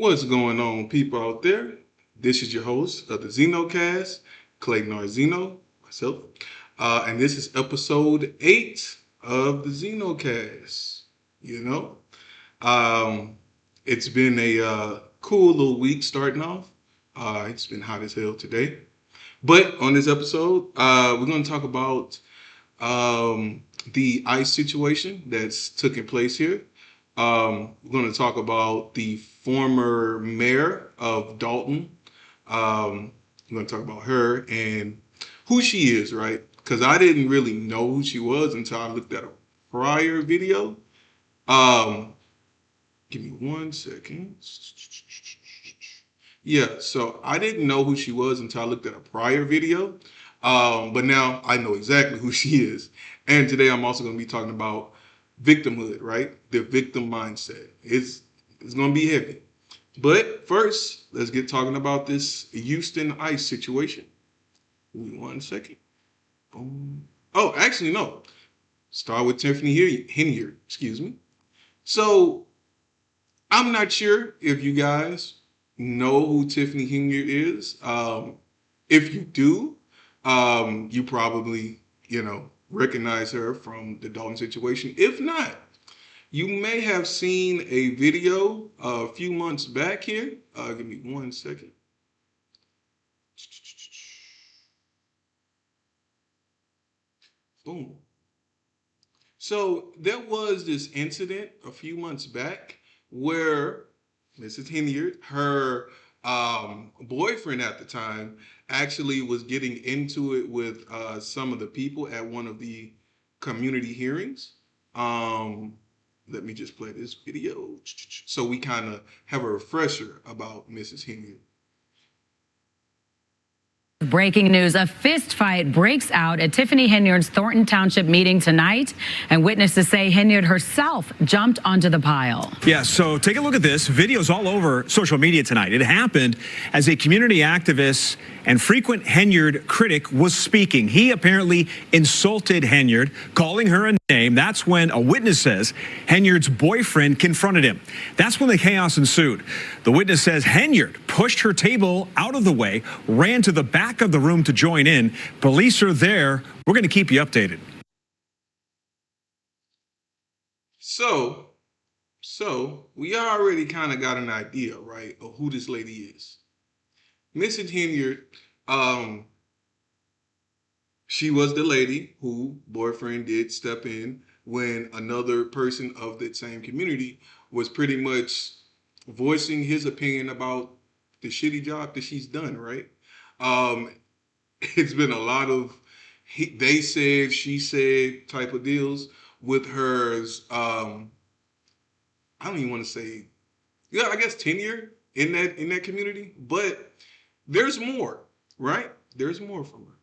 What's going on, people out there? This is your host of the Zenocast, Clayton R. Zeno, myself. And this is episode 8 of the Zenocast. You know, um, it's been a cool little week starting off. It's been hot as hell today. But on this episode, we're going to talk about the ICE situation that's taking place here. We're going to talk about the former mayor of Dalton. We're going to talk about her and who she is, right? Because I didn't really know who she was until I looked at a prior video. Um, Give me 1 second. Yeah, so I didn't know who she was until I looked at a prior video. But now I know exactly who she is. And today I'm also going to be talking about victimhood, right? The victim mindset. It's going to be heavy. But first, let's get talking about this Houston ICE situation. Give me 1 second. Boom. Oh, actually, no. Start with Tiffany Henyard, excuse me. So I'm not sure if you guys know who Tiffany Henyard is. If you do, you probably, recognize her from the Dalton situation. If not, you may have seen a video a few months back here. Give me 1 second. Boom. So there was this incident a few months back where Mrs. Henyard, her boyfriend at the time, actually was getting into it with some of the people at one of the community hearings. Let me just play this video so we kind of have a refresher about Mrs. Henyard. Breaking news, a fist fight breaks out at Tiffany Henyard's Thornton Township meeting tonight, and witnesses say Henyard herself jumped onto the pile. Yeah, so take a look at this. Video's all over social media tonight. It happened as a community activist and frequent Henyard critic was speaking. He apparently insulted Henyard, calling her a name. That's when a witness says Henyard's boyfriend confronted him. That's when the chaos ensued. The witness says Henyard pushed her table out of the way, ran to the back of the room to join in. Police are there. We're going to keep you updated. So we already kind of got an idea, right, of who this lady is. Mrs. Henyard, she was the lady who boyfriend did step in when another person of that same community was pretty much voicing his opinion about the shitty job that she's done, right? It's been a lot of they said, she said type of deals with hers. I don't even want to say, yeah, I guess tenure in that community, but there's more, right? There's more from her.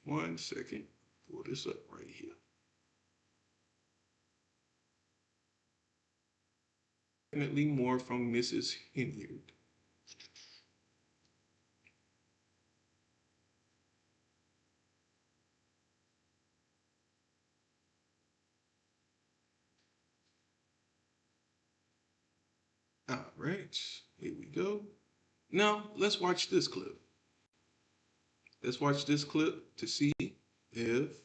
1 second. Pull this up right here. Definitely more from Mrs. Henyard. All right, here we go. Now, let's watch this clip. Let's watch this clip to see if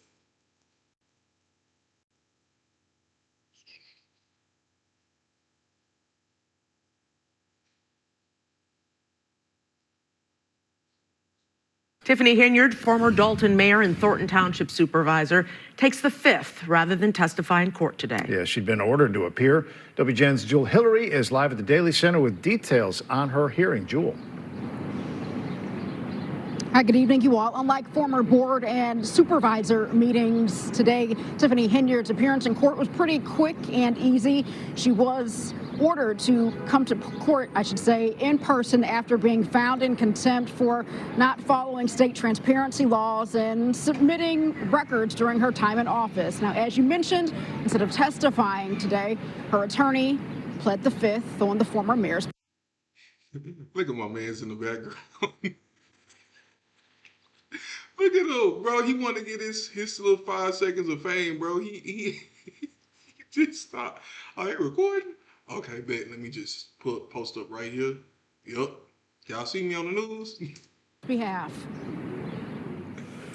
Tiffany Henyard, former Dalton mayor and Thornton Township supervisor, takes the fifth rather than testify in court today. Yeah, she'd been ordered to appear. WGN's Jewel Hillary is live at the Daily Center with details on her hearing. Jewel. Hi, good evening, you all. Unlike former board and supervisor meetings today, Tiffany Henyard's appearance in court was pretty quick and easy. She was ordered to come to court, I should say, in person after being found in contempt for not following state transparency laws and submitting records during her time in office. Now, as you mentioned, instead of testifying today, her attorney pled the fifth on the former mayor's. Look at my man's in the background. Look at him, bro. He want to get his little 5 seconds of fame, bro. He just stopped. Are you recording? Okay, bet. Let me just post up right here. Yup. Y'all see me on the news? Behalf.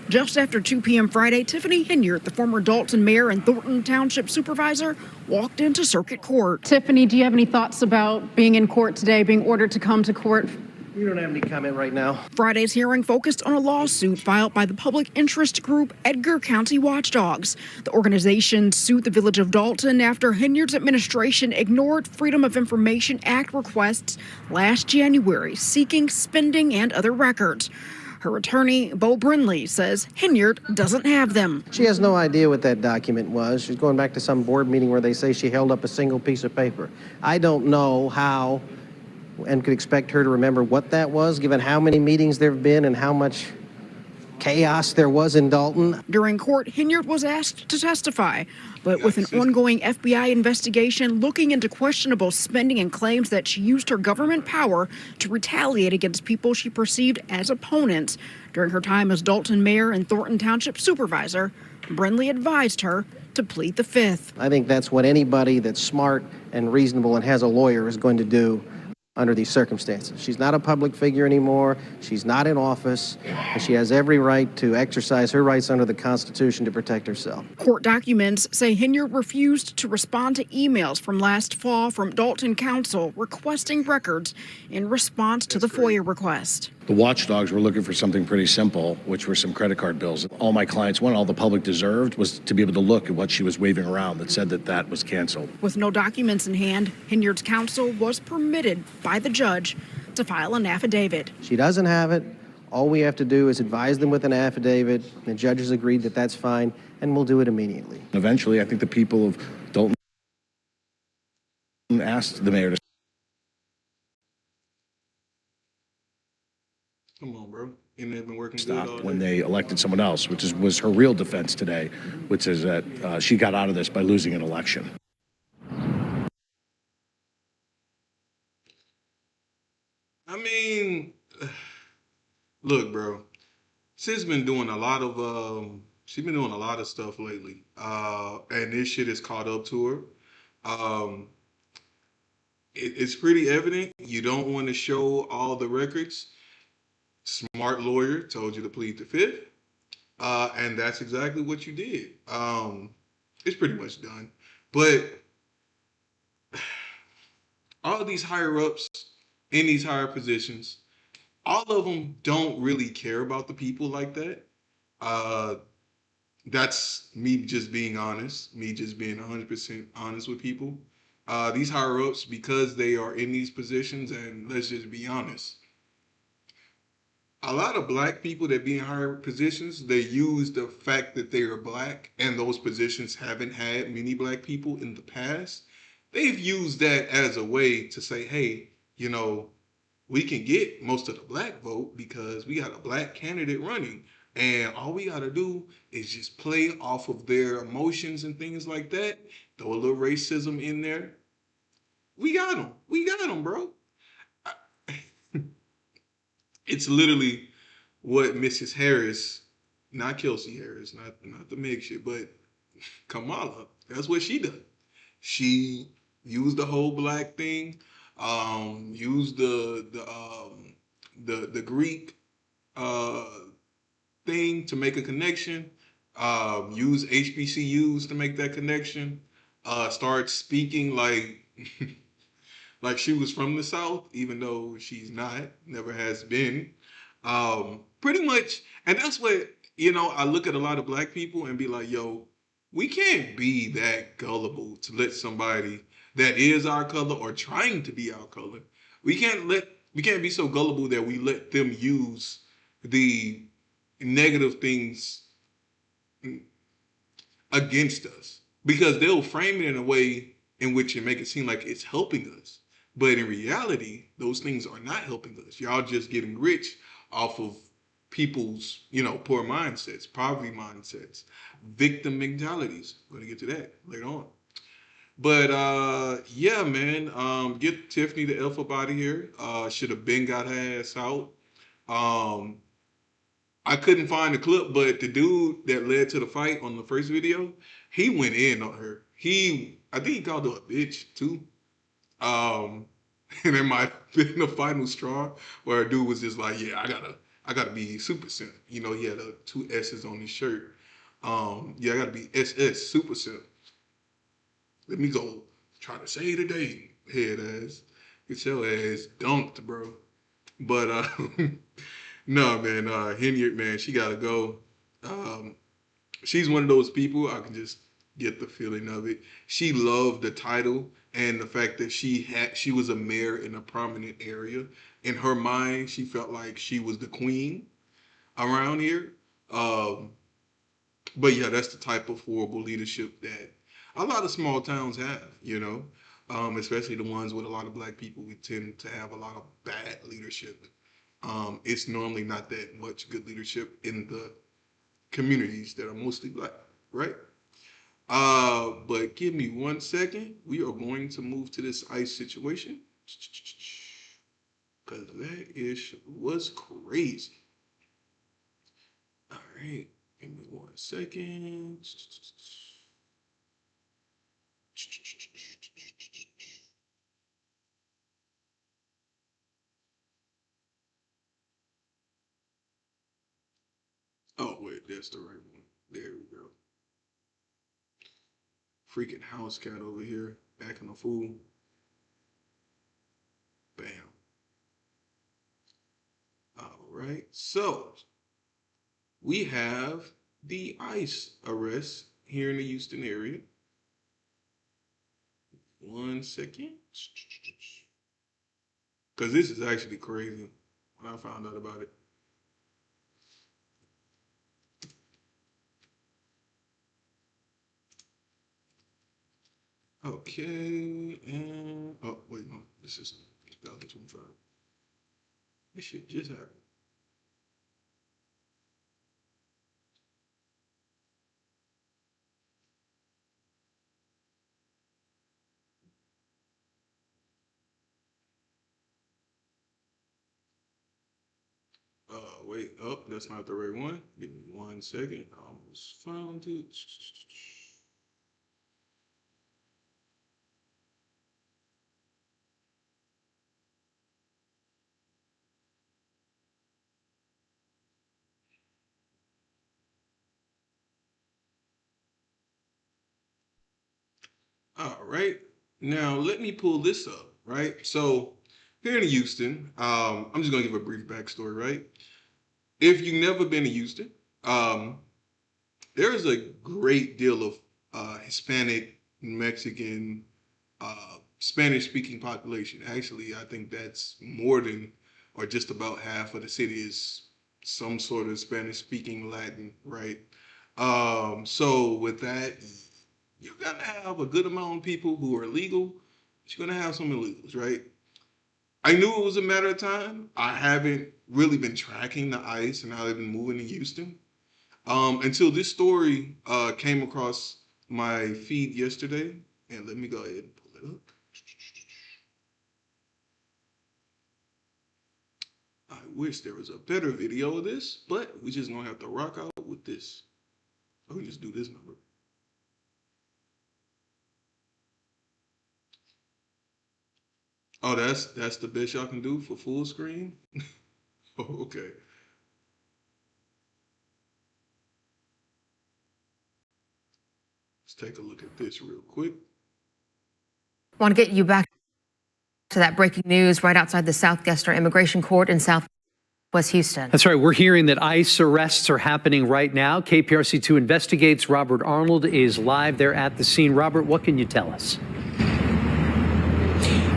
Just after 2 p.m. Friday, Tiffany Henyard, the former Dalton mayor and Thornton Township supervisor, walked into circuit court. Tiffany, do you have any thoughts about being in court today, being ordered to come to court? We don't have any comment right now. Friday's hearing focused on a lawsuit filed by the public interest group Edgar County Watchdogs. The organization sued the village of Dalton after Henyard's administration ignored Freedom of Information Act requests last January, seeking spending and other records. Her attorney, Bo Brindley, says Henyard doesn't have them. She has no idea what that document was. She's going back to some board meeting where they say she held up a single piece of paper. I don't know how and could expect her to remember what that was, given how many meetings there have been and how much chaos there was in Dalton. During court, Henyard was asked to testify, but with an ongoing FBI investigation looking into questionable spending and claims that she used her government power to retaliate against people she perceived as opponents during her time as Dalton mayor and Thornton Township supervisor, Brindley advised her to plead the Fifth. I think that's what anybody that's smart and reasonable and has a lawyer is going to do under these circumstances. She's not a public figure anymore. She's not in office, and she has every right to exercise her rights under the Constitution to protect herself. Court documents say Henyard refused to respond to emails from last fall from Dalton Council requesting records in response to the FOIA request. The watchdogs were looking for something pretty simple, which were some credit card bills. All my clients wanted, all the public deserved, was to be able to look at what she was waving around that said that that was canceled. With no documents in hand, Henyard's counsel was permitted by the judge to file an affidavit. She doesn't have it. All we have to do is advise them with an affidavit. The judge has agreed that that's fine, and we'll do it immediately. Eventually, I think the people of Dalton asked the mayor to Come on, bro. And they've been working stop good all when day. they elected someone else, which was her real defense today, which is that she got out of this by losing an election. I mean, look, bro. She's been doing a lot of stuff lately, and this shit has caught up to her. It's pretty evident you don't want to show all the records. Smart lawyer told you to plead the Fifth, and that's exactly what you did. It's pretty much done, but all of these higher ups in these higher positions, all of them don't really care about the people like that. That's me just being honest, me just being 100% honest with people. These higher ups, because they are in these positions, and let's just be honest, a lot of black people that be in higher positions, they use the fact that they are black and those positions haven't had many black people in the past. They've used that as a way to say, hey, we can get most of the black vote because we got a black candidate running. And all we got to do is just play off of their emotions and things like that. Throw a little racism in there. We got them. We got them, bro. It's literally what Mrs. Harris, not Kelsey Harris, not the Meg shit, but Kamala, that's what she done. She used the whole black thing, used the Greek thing to make a connection, use HBCUs to make that connection, start speaking like like she was from the South, even though she's not, never has been. Pretty much, and that's what, I look at a lot of black people and be like, yo, we can't be that gullible to let somebody that is our color or trying to be our color. We can't be so gullible that we let them use the negative things against us, because they'll frame it in a way in which it make it seem like it's helping us. But in reality, those things are not helping us. Y'all just getting rich off of people's, poor mindsets, poverty mindsets, victim mentalities. We're going to get to that later on. But yeah, man, get Tiffany the F up out of here. Should have been got her ass out. I couldn't find the clip, but the dude that led to the fight on the first video, he went in on her. I think he called her a bitch too. And it might have been the final straw where a dude was just like, yeah, I gotta be super simp. You know, he had two S's on his shirt. Yeah, I gotta be SS, super simp. Let me go try to save the day, head ass. Get your ass dunked, bro. But no, man, Henyard, man, she gotta go. Um, she's one of those people I can just get the feeling of it. She loved the title and the fact that she was a mayor in a prominent area. In her mind, she felt like she was the queen around here. Um, but yeah, that's the type of horrible leadership that a lot of small towns have, you know, especially the ones with a lot of black people. We tend to have a lot of bad leadership. It's normally not that much good leadership in the communities that are mostly black, right? But give me 1 second. We are going to move to this ICE situation. Because that ish was crazy. All right. Give me 1 second. Oh, wait, that's the right one. There we go. Freaking house cat over here, acting a fool. Bam. All right. So we have the ICE arrest here in the Houston area. 1 second. Because this is actually crazy when I found out about it. Okay, and oh wait, no, this is 2025. This shit just happened. Wait, oh, that's not the right one. Give me 1 second. I almost found it. All right, now let me pull this up. Right, so here in Houston, I'm just gonna give a brief backstory. Right, if you've never been to Houston, um, there is a great deal of Hispanic, Mexican, Spanish speaking population. Actually, I think that's more than or just about half of the city is some sort of Spanish speaking Latin, right? So with that, you're gonna have a good amount of people who are legal, but you're gonna have some illegals, right? I knew it was a matter of time. I haven't really been tracking the ICE and how they've been moving to Houston. Until this story came across my feed yesterday, and let me go ahead and pull it up. I wish there was a better video of this, but we just gonna have to rock out with this. So we just do this number. Oh, that's the best y'all can do for full screen. Oh, okay. Let's take a look at this real quick. Want to get you back to that breaking news right outside the Southwestern Immigration Court in Southwest Houston. That's right. We're hearing that ICE arrests are happening right now. KPRC2 Investigates Robert Arnold is live there at the scene. Robert, what can you tell us?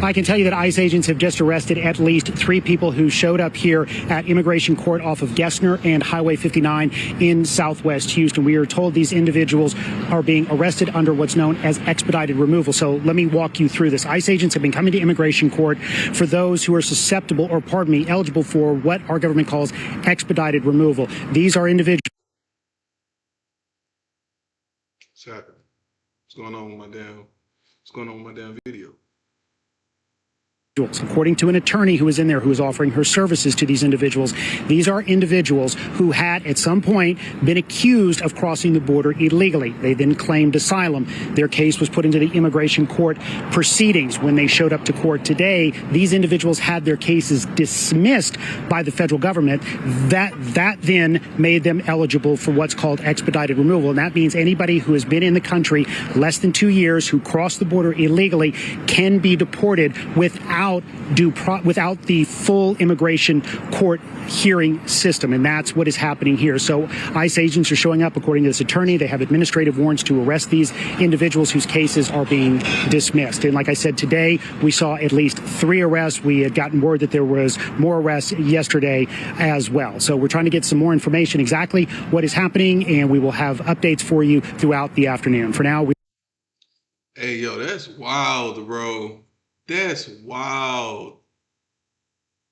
I can tell you that ICE agents have just arrested at least 3 people who showed up here at Immigration Court off of Gessner and Highway 59 in Southwest Houston. We are told these individuals are being arrested under what's known as expedited removal. So let me walk you through this. ICE agents have been coming to Immigration Court for those who are susceptible or, pardon me, eligible for what our government calls expedited removal. These are individuals. What's happening? What's going on with my damn video? According to an attorney who was in there who was offering her services to these individuals, these are individuals who had at some point been accused of crossing the border illegally. They then claimed asylum. Their case was put into the immigration court proceedings. When they showed up to court today, these individuals had their cases dismissed by the federal government. That then made them eligible for what's called expedited removal. And that means anybody who has been in the country less than 2 years who crossed the border illegally can be deported without the full immigration court hearing system. And that's what is happening here. So ICE agents are showing up, according to this attorney. They have administrative warrants to arrest these individuals whose cases are being dismissed. And like I said, today we saw at least 3 arrests. We had gotten word that there was more arrests yesterday as well. So we're trying to get some more information exactly what is happening, and we will have updates for you throughout the afternoon. For now, Hey, yo, that's wild, bro. That's wild.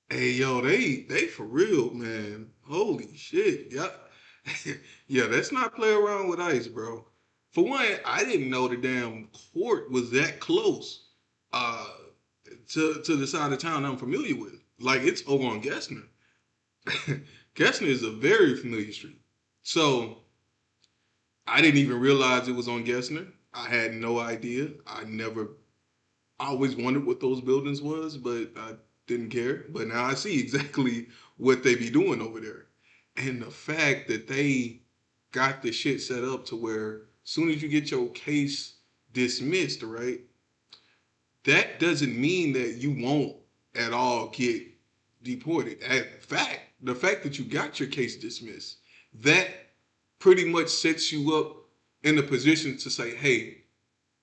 Hey, yo, they for real, man. Holy shit. Yeah. Yeah, let's not play around with ICE, bro. For one, I didn't know the damn court was that close to the side of town I'm familiar with. Like, it's over on Gessner. Gessner is a very familiar street. So I didn't even realize it was on Gessner. I had no idea. I always wondered what those buildings was, but I didn't care. But now I see exactly what they be doing over there. And the fact that they got the shit set up to where as soon as you get your case dismissed, right, that doesn't mean that you won't at all get deported. The fact that you got your case dismissed, that pretty much sets you up in a position to say, hey,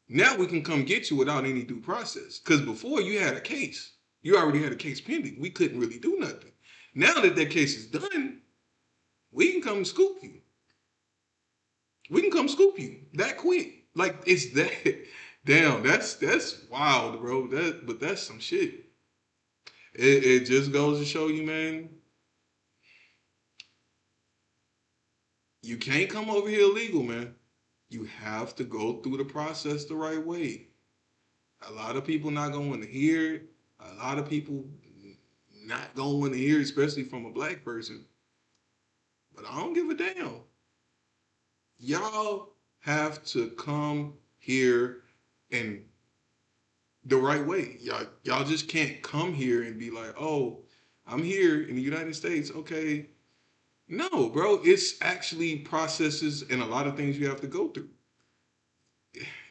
now we can come get you without any due process. Because before you had a case, you already had a case pending. We couldn't really do nothing. Now that that case is done, we can come scoop you. We can come scoop you that quick. Like, it's that. Damn, that's wild, bro. But that's some shit. It just goes to show you, man, you can't come over here illegal, man. You have to go through the process the right way. A lot of people not going to want to hear it. A lot of people not going to want to hear it, especially from a black person. But I don't give a damn. Y'all have to come here and the right way. Y'all just can't come here and be like, oh, I'm here in the United States. Okay. No, bro, it's actually processes and a lot of things you have to go through.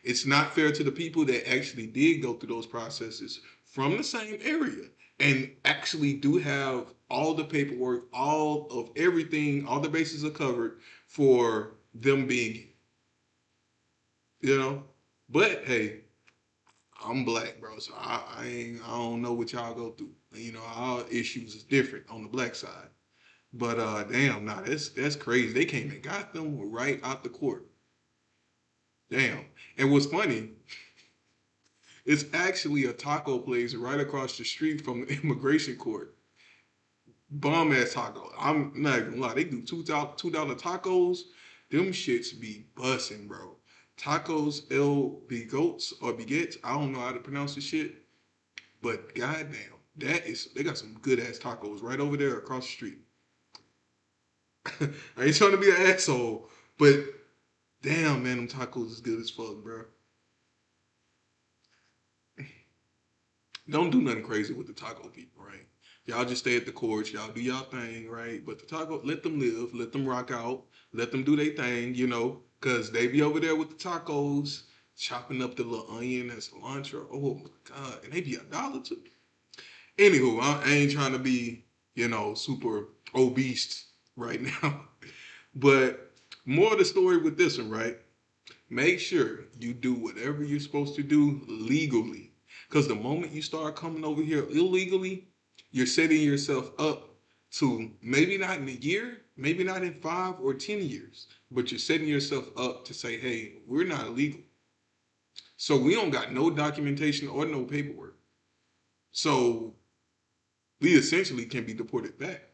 It's not fair to the people that actually did go through those processes from the same area and actually do have all the paperwork, all of everything, all the bases are covered for them being here. You know? But hey, I'm black, bro, so I don't know what y'all go through. You know, our issues is different on the black side. But damn, nah, that's crazy. They came and got them right out the court. Damn. And what's funny, it's actually a taco place right across the street from the immigration court. Bomb ass taco. I'm not gonna lie, they do $2 tacos. Them shits be bussin', bro. Tacos El Bigotes or Biguettes. I don't know how to pronounce this shit. But goddamn, they got some good ass tacos right over there across the street. I ain't trying to be an asshole, but damn, man, them tacos is good as fuck, bro. Don't do nothing crazy with the taco people, right? Y'all just stay at the courts, y'all do y'all thing, right? But the taco, let them live, let them rock out, let them do their thing, you know, because they be over there with the tacos, chopping up the little onion and cilantro. Oh my God, and they be $1 too. Anywho, I ain't trying to be, you know, super obese right now. But more of the story with this one, right? Make sure you do whatever you're supposed to do legally. Because the moment you start coming over here illegally, you're setting yourself up to maybe not in a year, maybe not in 5 or 10 years, but you're setting yourself up to say, hey, we're not illegal. So we don't got no documentation or no paperwork. So we essentially can be deported back.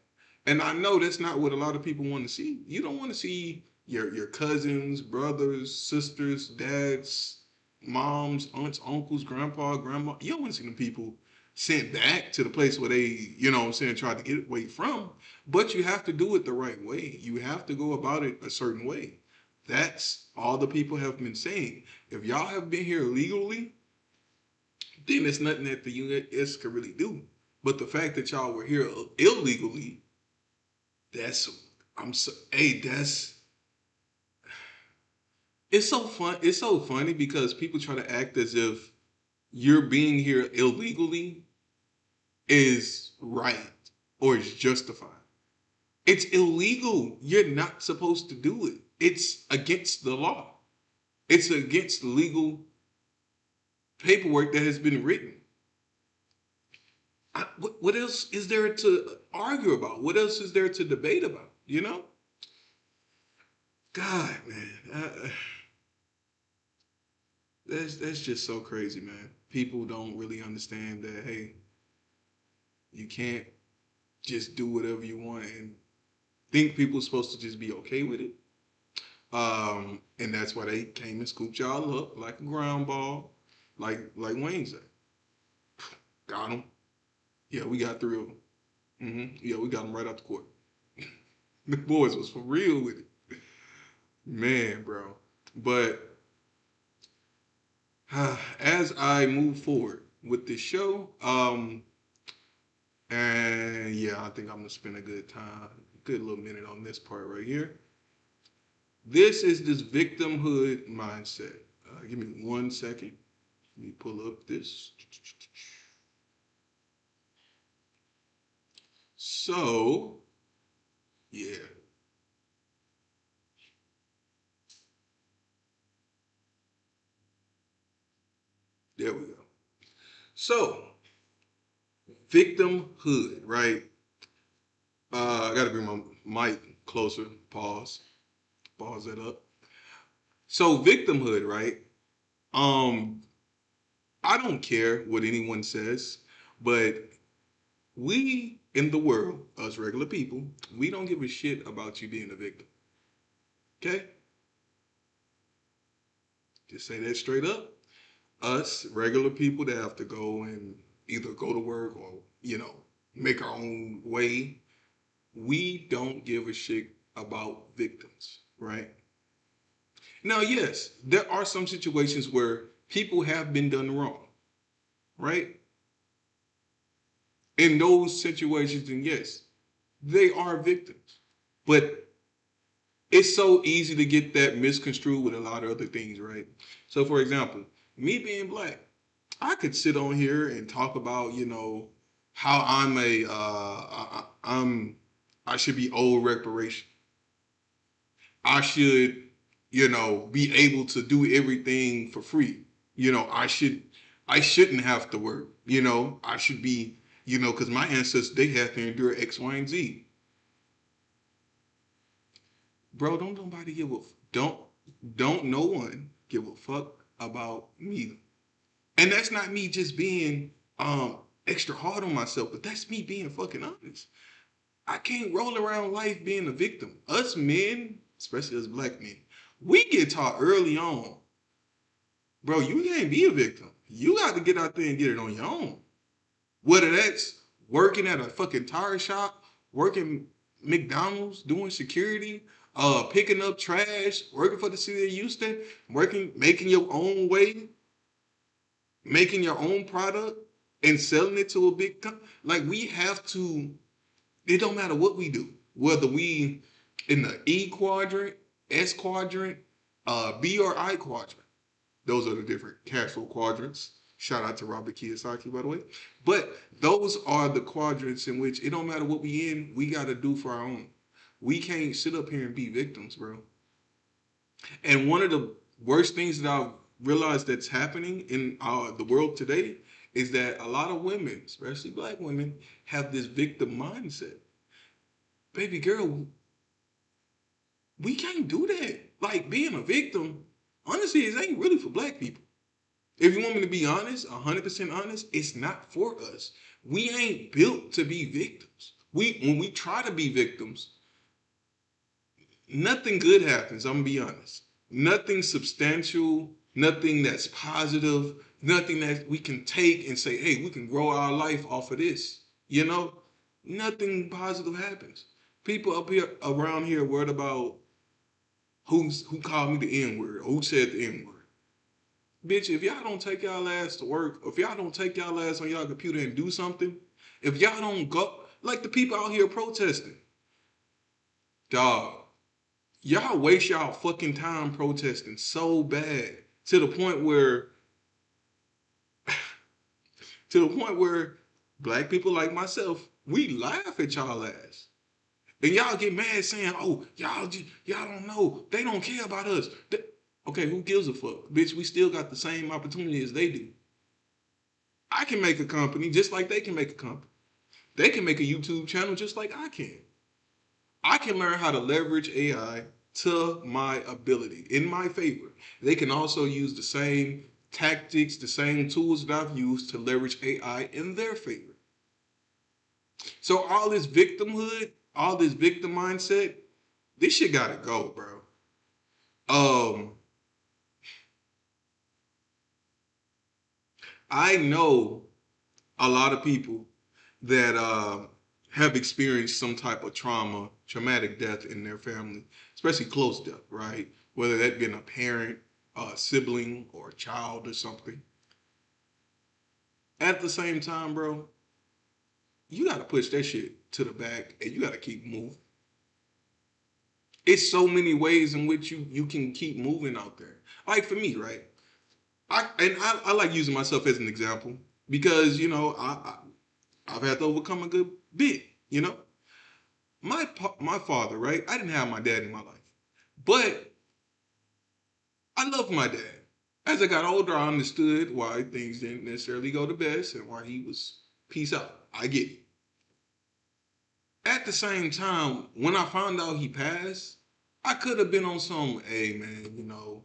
And I know that's not what a lot of people want to see. You don't want to see your cousins, brothers, sisters, dads, moms, aunts, uncles, grandpa, grandma. You don't want to see them people sent back to the place where they, you know what I'm saying, tried to get away from. But you have to do it the right way. You have to go about it a certain way. That's all the people have been saying. If y'all have been here legally, then there's nothing that the U.S. can really do. But the fact that y'all were here illegally, that's it's so fun. It's so funny because people try to act as if you're being here illegally is right or is justified. It's illegal. You're not supposed to do it. It's against the law. It's against the legal paperwork that has been written. What else is there to argue about? What else is there to debate about? You know? God, man. That's just so crazy, man. People don't really understand that, hey, you can't just do whatever you want and think people are supposed to just be okay with it. And that's why they came and scooped y'all up like a ground ball, like Wayne said. Got them. Yeah, we got 3 of them. Yeah, we got them right out the court. The boys was for real with it. Man, bro. But as I move forward with this show, and yeah, I think I'm gonna spend a good little minute on this part right here. This is this victimhood mindset. Give me 1 second. Let me pull up this. So, yeah. There we go. So, victimhood, right? I gotta bring my mic closer. Pause that up. So, victimhood, right? I don't care what anyone says, but we in the world, us regular people, we don't give a shit about you being a victim. Okay? Just say that straight up. Us regular people that have to go and either go to work or, you know, make our own way, we don't give a shit about victims, right? Now, yes, there are some situations where people have been done wrong, right? In those situations, then yes, they are victims. But it's so easy to get that misconstrued with a lot of other things, right? So, for example, me being black, I could sit on here and talk about, you know, how I should be owed reparation. I should, you know, be able to do everything for free. You know, I shouldn't have to work. You know, I should be, you know, because my ancestors, they had to endure X, Y, and Z. Bro, don't no one give a fuck about me. And that's not me just being extra hard on myself, but that's me being fucking honest. I can't roll around life being a victim. Us men, especially us black men, we get taught early on, bro, you can't be a victim. You got to get out there and get it on your own. Whether that's working at a fucking tire shop, working McDonald's, doing security, picking up trash, working for the city of Houston, making your own way, making your own product and selling it to a big company. Like, we have to, it don't matter what we do, whether we in the E quadrant, S quadrant, B or I quadrant. Those are the different cash flow quadrants. Shout out to Robert Kiyosaki, by the way. But those are the quadrants in which it don't matter what we in, we got to do for our own. We can't sit up here and be victims, bro. And one of the worst things that I've realized that's happening in the world today is that a lot of women, especially black women, have this victim mindset. Baby girl, we can't do that. Like, being a victim, honestly, it ain't really for black people. If you want me to be honest, 100% honest, it's not for us. We ain't built to be victims. When we try to be victims, nothing good happens, I'm gonna be honest. Nothing substantial, nothing that's positive, Nothing that we can take and say, hey, we can grow our life off of this. You know, nothing positive happens. People up here around here worried about who called me the N-word or who said the N-word. Bitch, if y'all don't take y'all ass to work, if y'all don't take y'all ass on y'all computer and do something, if y'all don't go, like the people out here protesting, dog, y'all waste y'all fucking time protesting so bad to the point where black people like myself, we laugh at y'all ass. And y'all get mad saying, oh, y'all don't know. They don't care about us. Okay, who gives a fuck? Bitch, we still got the same opportunity as they do. I can make a company just like they can make a company. They can make a YouTube channel just like I can. I can learn how to leverage AI to my ability, in my favor. They can also use the same tactics, the same tools that I've used to leverage AI in their favor. So all this victimhood, all this victim mindset, this shit gotta go, bro. I know a lot of people that have experienced some type of traumatic death in their family, especially close death, right? Whether that been a parent, a sibling, or a child or something. At the same time, bro, you gotta push that shit to the back and you gotta keep moving. It's so many ways in which you can keep moving out there. Like for me, right? I like using myself as an example because, you know, I've had to overcome a good bit, you know? My father, right? I didn't have my dad in my life. But I love my dad. As I got older, I understood why things didn't necessarily go the best and why he was peace out. I get it. At the same time, when I found out he passed, I could have been on some, hey man, you know,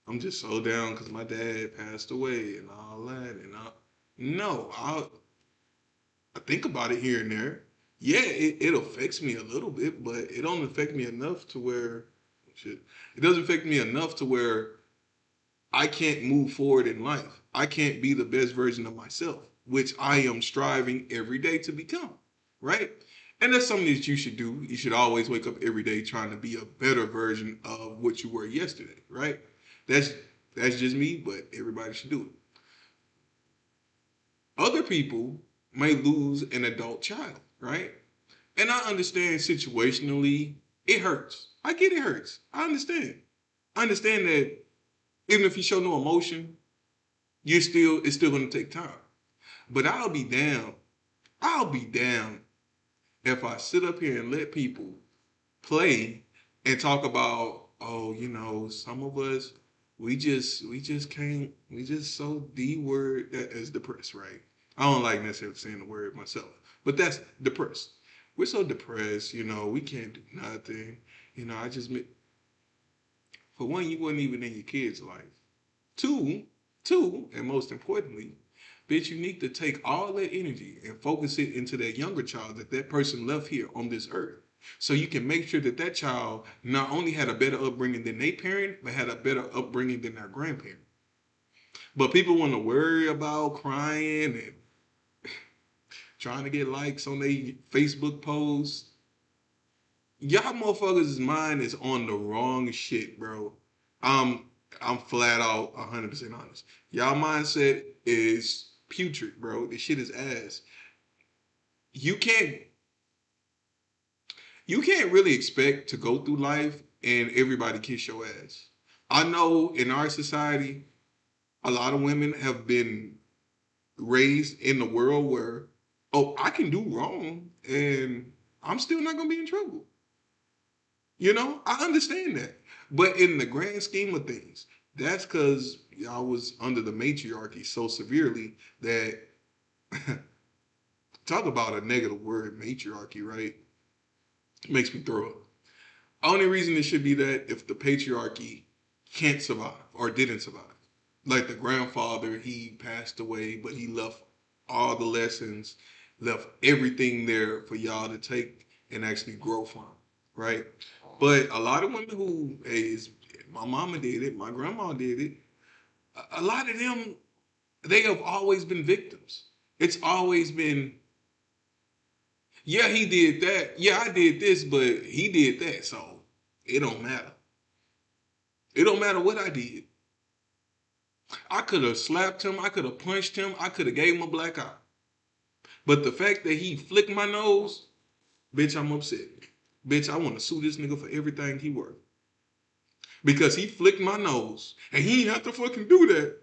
I'm just so down because my dad passed away and all that. And I think about it here and there. Yeah, it affects me a little bit, but it don't affect me enough to where, it doesn't affect me enough to where I can't move forward in life. I can't be the best version of myself, which I am striving every day to become, right? And that's something that you should do. You should always wake up every day trying to be a better version of what you were yesterday, right? That's just me, but everybody should do it. Other people may lose an adult child, right? And I understand situationally, it hurts. I get it hurts. I understand. I understand that even if you show no emotion, it's still gonna take time. But I'll be damned if I sit up here and let people play and talk about, oh, you know, some of us, we just can't, we just so D-word as depressed, right? I don't like necessarily saying the word myself, but that's depressed. We're so depressed, you know, we can't do nothing. You know, for one, you wasn't even in your kid's life. Two, and most importantly, bitch, you need to take all that energy and focus it into that younger child that person left here on this earth. So you can make sure that child not only had a better upbringing than their parent, but had a better upbringing than their grandparent. But people want to worry about crying and trying to get likes on their Facebook posts. Y'all motherfuckers' mind is on the wrong shit, bro. I'm flat out 100% honest. Y'all mindset is putrid, bro. This shit is ass. You can't really expect to go through life and everybody kiss your ass. I know in our society, a lot of women have been raised in the world where, oh, I can do wrong and I'm still not gonna be in trouble. You know, I understand that. But in the grand scheme of things, that's because y'all was under the matriarchy so severely that talk about a negative word, matriarchy, right? It makes me throw up. Only reason it should be that if the patriarchy can't survive or didn't survive. Like the grandfather, he passed away, but he left all the lessons, left everything there for y'all to take and actually grow from, right? But a lot of women who, hey, my mama did it, my grandma did it, a lot of them They have always been victims. It's always been, yeah, he did that. Yeah, I did this, but he did that. So it don't matter. It don't matter what I did. I could have slapped him. I could have punched him. I could have gave him a black eye. But the fact that he flicked my nose, bitch, I'm upset. Bitch, I want to sue this nigga for everything he worth. Because he flicked my nose. And he didn't have to fucking do that.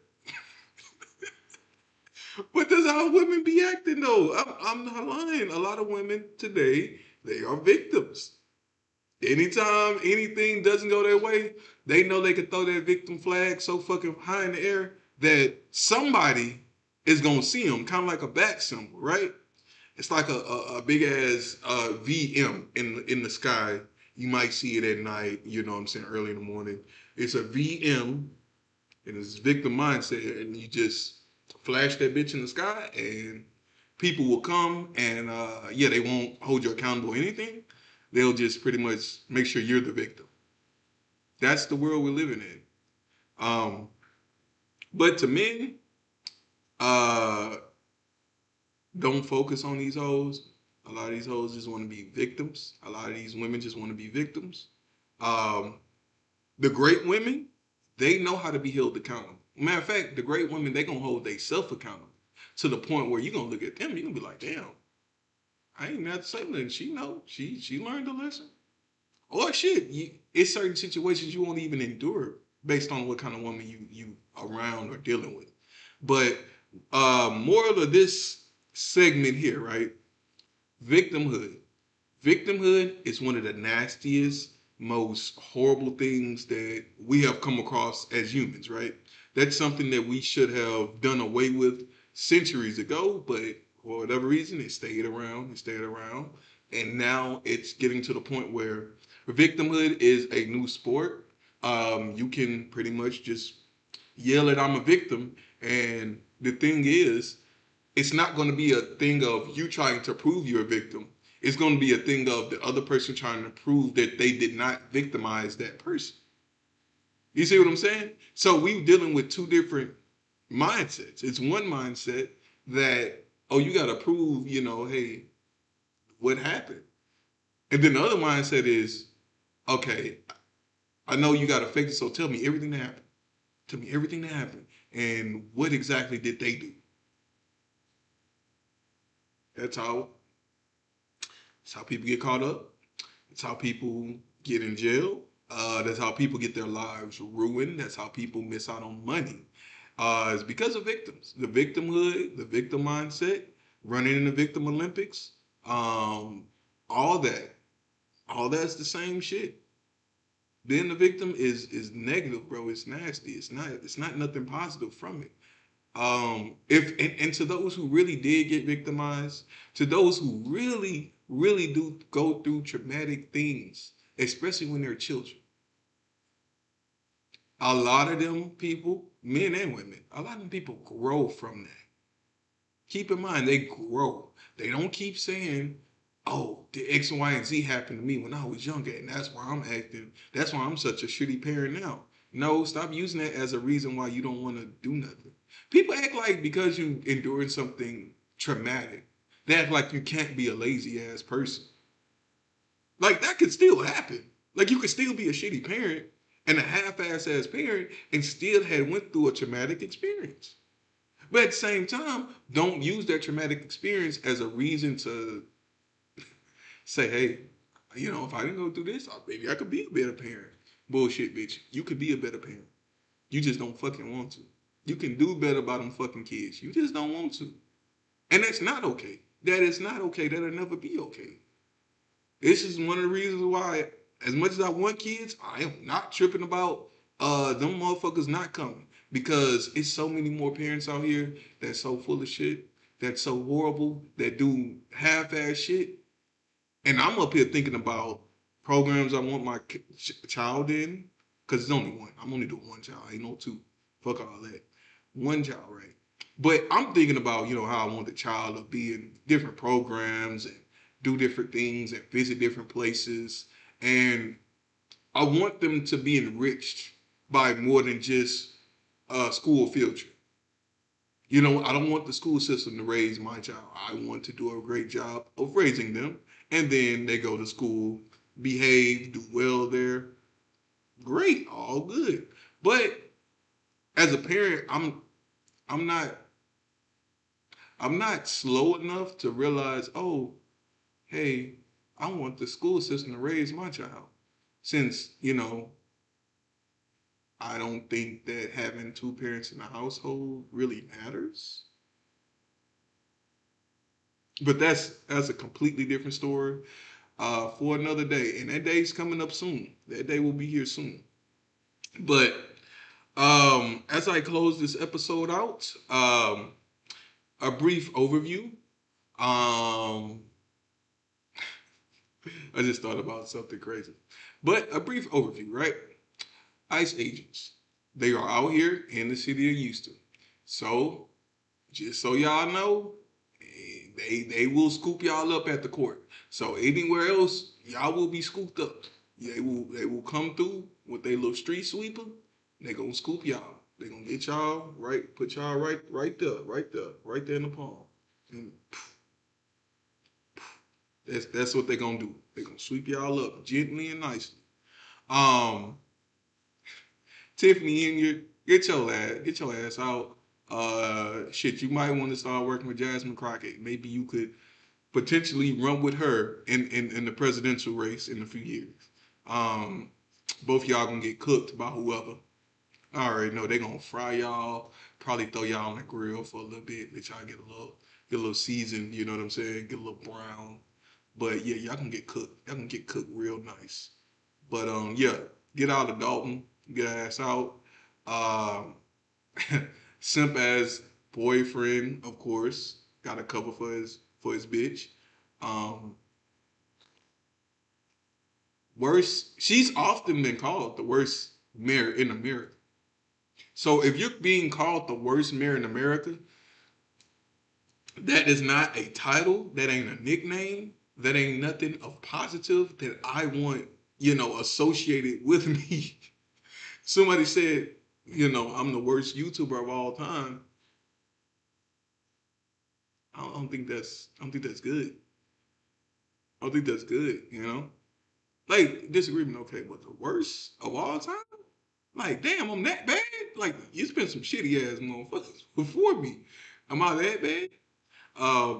But that's how women be acting, though. I'm not lying. A lot of women today, they are victims. Anytime anything doesn't go their way, they know they can throw that victim flag so fucking high in the air that somebody is going to see them, kind of like a bat symbol, right? It's like a big ass VM in the sky. You might see it at night, you know what I'm saying, early in the morning. It's a VM, and it's victim mindset, and you just flash that bitch in the sky, and people will come, and yeah, they won't hold you accountable or anything. They'll just pretty much make sure you're the victim. That's the world we're living in. But to men, don't focus on these hoes. A lot of these hoes just want to be victims. A lot of these women just want to be victims. The great women, they know how to be held accountable. Matter of fact, the great women, they gonna hold themselves accountable to the point where you're gonna look at them, you're gonna be like, damn, I ain't got to say nothing. She know. She learned a lesson. Or shit, it's certain situations you won't even endure based on what kind of woman you around or dealing with. But moral of this segment here, right? Victimhood. Victimhood is one of the nastiest, most horrible things that we have come across as humans, right? That's something that we should have done away with centuries ago, but for whatever reason, it stayed around, and now it's getting to the point where victimhood is a new sport. You can pretty much just yell at I'm a victim, and the thing is, it's not going to be a thing of you trying to prove you're a victim. It's going to be a thing of the other person trying to prove that they did not victimize that person. You see what I'm saying? So we're dealing with two different mindsets. It's one mindset that, oh, you got to prove, you know, hey, what happened? And then the other mindset is, okay, I know you got to fake it, so tell me everything that happened. Tell me everything that happened. And what exactly did they do? That's how people get caught up. That's how people get in jail. That's how people get their lives ruined. That's how people miss out on money. It's because of victims. The victimhood, the victim mindset, running in the victim Olympics, all that's the same shit. Being the victim is negative, bro. It's nasty. It's not nothing positive from it. And to those who really did get victimized, to those who really do go through traumatic things, especially when they're children, a lot of them people, men and women, a lot of them people grow from that. Keep in mind, they grow. They don't keep saying, oh, the X, Y, and Z happened to me when I was younger, and that's why I'm acting. That's why I'm such a shitty parent now. No, stop using that as a reason why you don't want to do nothing. People act like because you endured something traumatic, they act like you can't be a lazy ass person. Like that could still happen. Like you could still be a shitty parent and a half-ass ass parent and still had went through a traumatic experience. But at the same time, don't use that traumatic experience as a reason to say, hey, you know, if I didn't go through this, maybe I could be a better parent. Bullshit, bitch. You could be a better parent. You just don't fucking want to. You can do better by them fucking kids. You just don't want to. And that's not okay. That is not okay. That'll never be okay. This is one of the reasons why, as much as I want kids, I am not tripping about them motherfuckers not coming. Because it's so many more parents out here that's so full of shit, that's so horrible, that do half-ass shit. And I'm up here thinking about programs I want my child in, because it's only one. I'm only doing one child. Ain't no two. Fuck all that. One child, right? But I'm thinking about, you know, how I want the child to be in different programs and do different things and visit different places. And I want them to be enriched by more than just a school field trip. You know, I don't want the school system to raise my child. I want to do a great job of raising them. And then they go to school, behave, do well there. Great, all good. But as a parent, I'm not I'm not slow enough to realize, oh, hey, I want the school system to raise my child. Since, you know, I don't think that having two parents in the household really matters. But that's a completely different story for another day. And that day's coming up soon. That day will be here soon. But as I close this episode out, a brief overview. Um, I just thought about something crazy. But a brief overview, right? ICE agents. They are out here in the city of Houston. So, just so y'all know, they will scoop y'all up at the court. So anywhere else, y'all will be scooped up. They will come through with their little street sweeper. They gonna scoop y'all. They gonna get y'all right, put y'all right there in the palm. And that's what they gonna do. They gonna sweep y'all up gently and nicely. Tiffany Henyard, get your ass out. Shit, you might want to start working with Jasmine Crockett. Maybe you could potentially run with her in the presidential race in a few years. Both y'all gonna get cooked by whoever. I already know they gonna fry y'all, probably throw y'all on the grill for a little bit, let y'all get a little seasoned, you know what I'm saying? Get a little brown. But yeah, y'all can get cooked. Y'all can get cooked real nice. But yeah, get out of Dalton, get ass out. Um, Simp as boyfriend, of course, got a cover for his bitch. Um, she's often been called the worst mayor in America. So if you're being called the worst mayor in America, that is not a title, that ain't a nickname, that ain't nothing of positive that I want, associated with me. Somebody said, I'm the worst YouTuber of all time. I don't think that's good. I don't think that's good. Like, disagreement, okay, but the worst of all time? Like, damn, I'm that bad? Like, it's been some shitty ass motherfuckers before me. Am I that bad?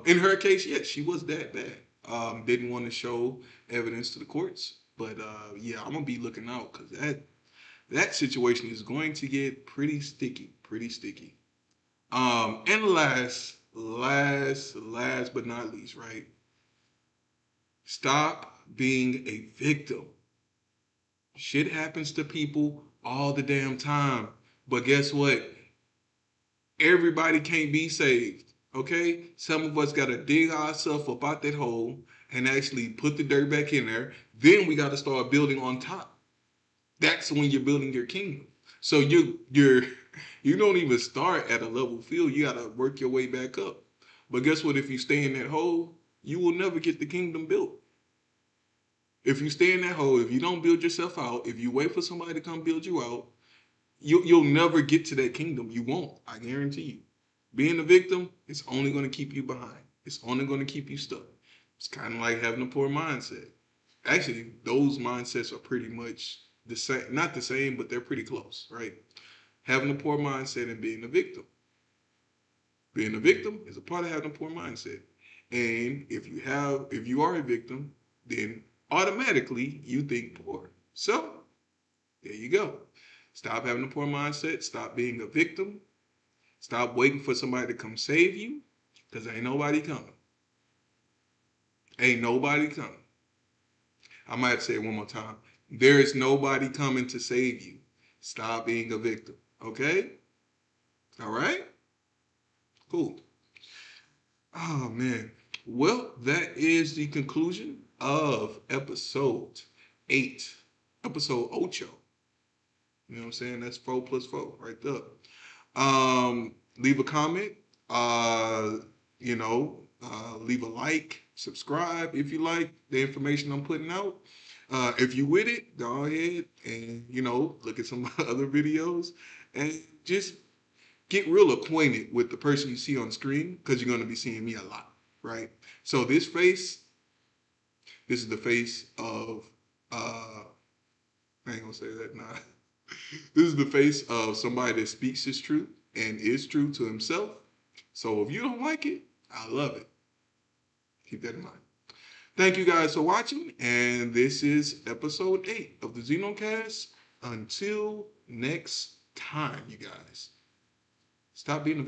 In her case, yes, she was that bad. Didn't want to show evidence to the courts. But yeah, I'm gonna be looking out because that situation is going to get pretty sticky, pretty sticky. And last but not least, right? Stop being a victim. Shit happens to people all the damn time. But guess what? Everybody can't be saved. Okay? Some of us gotta dig ourselves up out that hole and actually put the dirt back in there. Then we gotta start building on top. That's when you're building your kingdom. So you don't even start at a level field. You gotta work your way back up. But guess what? If you stay in that hole, you will never get the kingdom built. If you stay in that hole, if you don't build yourself out, if you wait for somebody to come build you out, you'll never get to that kingdom. You won't. I guarantee you. Being a victim is only going to keep you behind. It's only going to keep you stuck. It's kind of like having a poor mindset. Actually, those mindsets are pretty much the same. Not the same, but they're pretty close, right? Having a poor mindset and being a victim. Being a victim is a part of having a poor mindset. And if you are a victim, then automatically you think poor. So there you go. Stop having a poor mindset. Stop being a victim. Stop waiting for somebody to come save you, because ain't nobody coming. Ain't nobody coming. I might say it one more time. There is nobody coming to save you. Stop being a victim. Okay? All right? Cool. Oh, man. Well, that is the conclusion of episode 8. Episode 8. You know what I'm saying? That's 4 plus 4 right there. Leave a comment. Leave a like. Subscribe if you like the information I'm putting out. If you with it, go ahead and look at some other videos and just get real acquainted with the person you see on screen, because you're going to be seeing me a lot, right? So this is the face of, I ain't gonna say that now. This is the face of somebody that speaks his truth and is true to himself. So if you don't like it, I love it. Keep that in mind. Thank you guys for watching, and this is episode 8 of the Zenocast. Until next time, you guys. Stop being a victim.